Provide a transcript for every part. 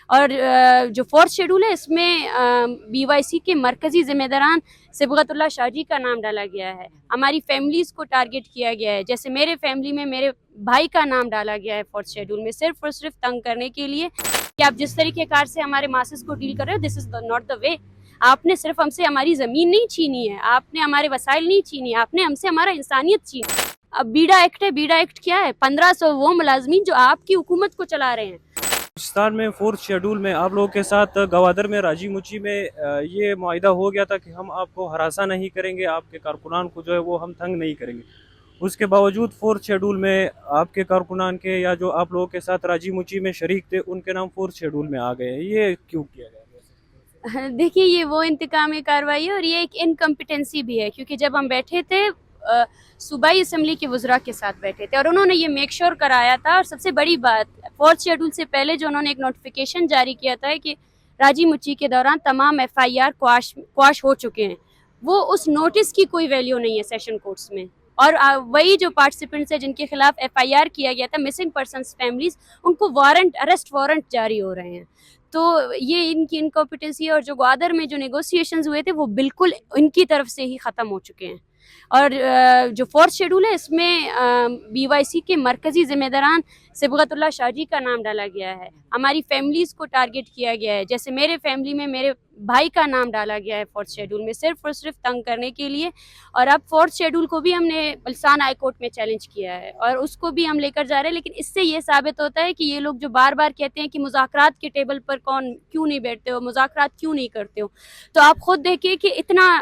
اور جو fourth schedule ہے اس میں BYC کے مرکزی ذمہ داران صبغت اللہ شاہ جی کا نام ڈالا گیا ہے. ہماری فیملیز کو ٹارگٹ کیا گیا ہے. جیسے میرے فیملی میں میرے بھائی کا نام ڈالا گیا ہے فورتھ شیڈول میں، صرف اور صرف تنگ کرنے کے لیے کہ آپ جس طریقے کار سے ہمارے ماسز کو ڈیل کر رہے ہو، دس از ناٹ دا وے. آپ نے صرف ہم سے ہماری زمین نہیں چھینی ہے، آپ نے ہمارے وسائل نہیں چھینی ہے، آپ نے ہم سے ہمارا انسانیت چھینی. اب بیڈا ایکٹ ہے. بیڈا ایکٹ کیا ہے؟ 1500 وہ ملازمین جو آپ کی حکومت کو چلا رہے ہیں. پاکستان میں فورتھ شیڈول میں آپ لوگوں کے ساتھ گوادر میں راجی مچی میں یہ معاہدہ ہو گیا تھا کہ ہم آپ کو ہراساں نہیں کریں گے، آپ کے کارکنان کو جو ہے وہ ہم تنگ نہیں کریں گے. اس کے باوجود فورتھ شیڈول میں آپ کے کارکنان کے یا جو آپ لوگوں کے ساتھ راجی مچی میں شریک تھے ان کے نام فورتھ شیڈول میں آ گئے ہیں. یہ کیوں کیا گیا؟ دیکھیے یہ وہ انتقامی کارروائی ہے اور یہ ایک انکمپیٹنسی بھی ہے، کیونکہ جب ہم بیٹھے تھے صوبائی اسمبلی کے وزراء کے ساتھ بیٹھے تھے اور انہوں نے یہ میک شور کرایا تھا. اور سب سے بڑی بات، فورتھ شیڈول سے پہلے جو انہوں نے ایک نوٹیفیکیشن جاری کیا تھا کہ راجی مچی کے دوران تمام FIR کواش ہو چکے ہیں، وہ اس نوٹس کی کوئی ویلیو نہیں ہے سیشن کورٹس میں. اور وہی جو پارٹیسپینٹس ہیں جن کے خلاف FIR کیا گیا تھا، مسنگ پرسنس فیملیز، ان کو اریسٹ وارنٹ جاری ہو رہے ہیں. تو یہ ان کی انکمپیٹنسی ہے. اور جو گوادر میں جو نیگوسیشنز ہوئے تھے وہ بالکل ان کی طرف سے ہی ختم ہو چکے ہیں. اور جو فورتھ شیڈول ہے اس میں BYC کے مرکزی ذمہ داران صبغت اللہ شاہ جی کا نام ڈالا گیا ہے. ہماری فیملیز کو ٹارگٹ کیا گیا ہے. جیسے میرے فیملی میں میرے بھائی کا نام ڈالا گیا ہے فورتھ شیڈول میں، صرف اور صرف تنگ کرنے کے لیے. اور اب فورتھ شیڈول کو بھی ہم نے بلسان ہائی کورٹ میں چیلنج کیا ہے اور اس کو بھی ہم لے کر جا رہے ہیں. لیکن اس سے یہ ثابت ہوتا ہے کہ یہ لوگ جو بار بار کہتے ہیں کہ مذاکرات کے ٹیبل پر کیوں نہیں بیٹھتے ہو، مذاکرات کیوں نہیں کرتے ہو، تو آپ خود دیکھیں کہ اتنا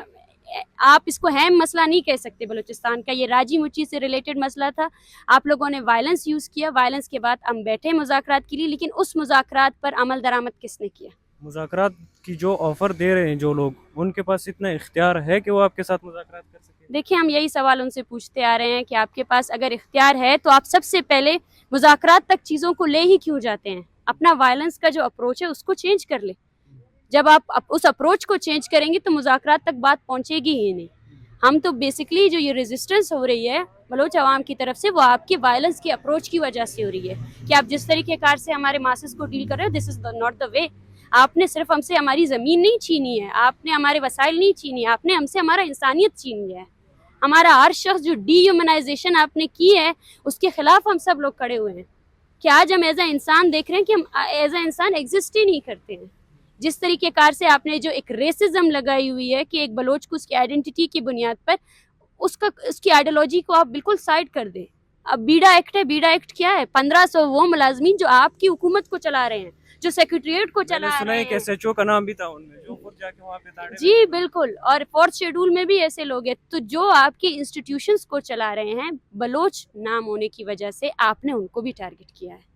آپ اس کو اہم مسئلہ نہیں کہہ سکتے بلوچستان کا. یہ راجی مچی سے ریلیٹڈ مسئلہ تھا. آپ لوگوں نے وائلنس یوز کیا، وائلنس کے بعد ہم بیٹھے مذاکرات کے لیے، لیکن اس مذاکرات پر عمل درآمد کس نے کیا؟ مذاکرات کی جو آفر دے رہے ہیں جو لوگ، ان کے پاس اتنا اختیار ہے کہ وہ آپ کے ساتھ مذاکرات کر سکیں؟ دیکھیں ہم یہی سوال ان سے پوچھتے آ رہے ہیں کہ آپ کے پاس اگر اختیار ہے تو آپ سب سے پہلے مذاکرات تک چیزوں کو لے ہی کیوں جاتے ہیں؟ اپنا وائلنس کا جو اپروچ ہے اس کو چینج کر لیں. جب آپ اس اپروچ کو چینج کریں گے تو مذاکرات تک بات پہنچے گی ہی نہیں. ہم تو بیسکلی جو یہ ریزسٹنس ہو رہی ہے بلوچ عوام کی طرف سے، وہ آپ کی وائلنس کی اپروچ کی وجہ سے ہو رہی ہے کہ آپ جس طریقے کار سے ہمارے ماسز کو ڈیل کر رہے ہو، دس از ناٹ دا وے. آپ نے صرف ہم سے ہماری زمین نہیں چھینی ہے، آپ نے ہمارے وسائل نہیں چھینی ہے، آپ نے ہم سے ہمارا انسانیت چھینی ہے. ہمارا ہر شخص جو ڈی ہیومنائزیشن آپ نے کی ہے اس کے خلاف ہم سب لوگ کھڑے ہوئے ہیں کہ آج ہم ایز اے انسان دیکھ رہے ہیں کہ ہم ایز اے انسان ایگزسٹ ہی نہیں کرتے ہیں. جس طریقے کار سے آپ نے جو ایک ریسزم لگائی ہوئی ہے کہ ایک بلوچ کو اس کی آئیڈینٹی کی بنیاد پر اس کی آئیڈیالوجی کو آپ بالکل سائڈ کر دیں. اب بیڈا ایکٹ ہے. بیڈا ایکٹ کیا ہے؟ 1500 وہ ملازمین جو آپ کی حکومت کو چلا رہے ہیں، جو سیکریٹریٹ کو چلا سنا رہے ہے کہ ہیں. SHO کا نام بھی تھا ان میں جو خود جا کے وہاں پہ تاڑے جی بالکل. اور فورتھ شیڈول میں بھی ایسے لوگ ہیں. تو جو آپ کی انسٹیٹیوشنز کو چلا رہے ہیں، بلوچ نام ہونے کی وجہ سے آپ نے ان کو بھی ٹارگٹ کیا ہے.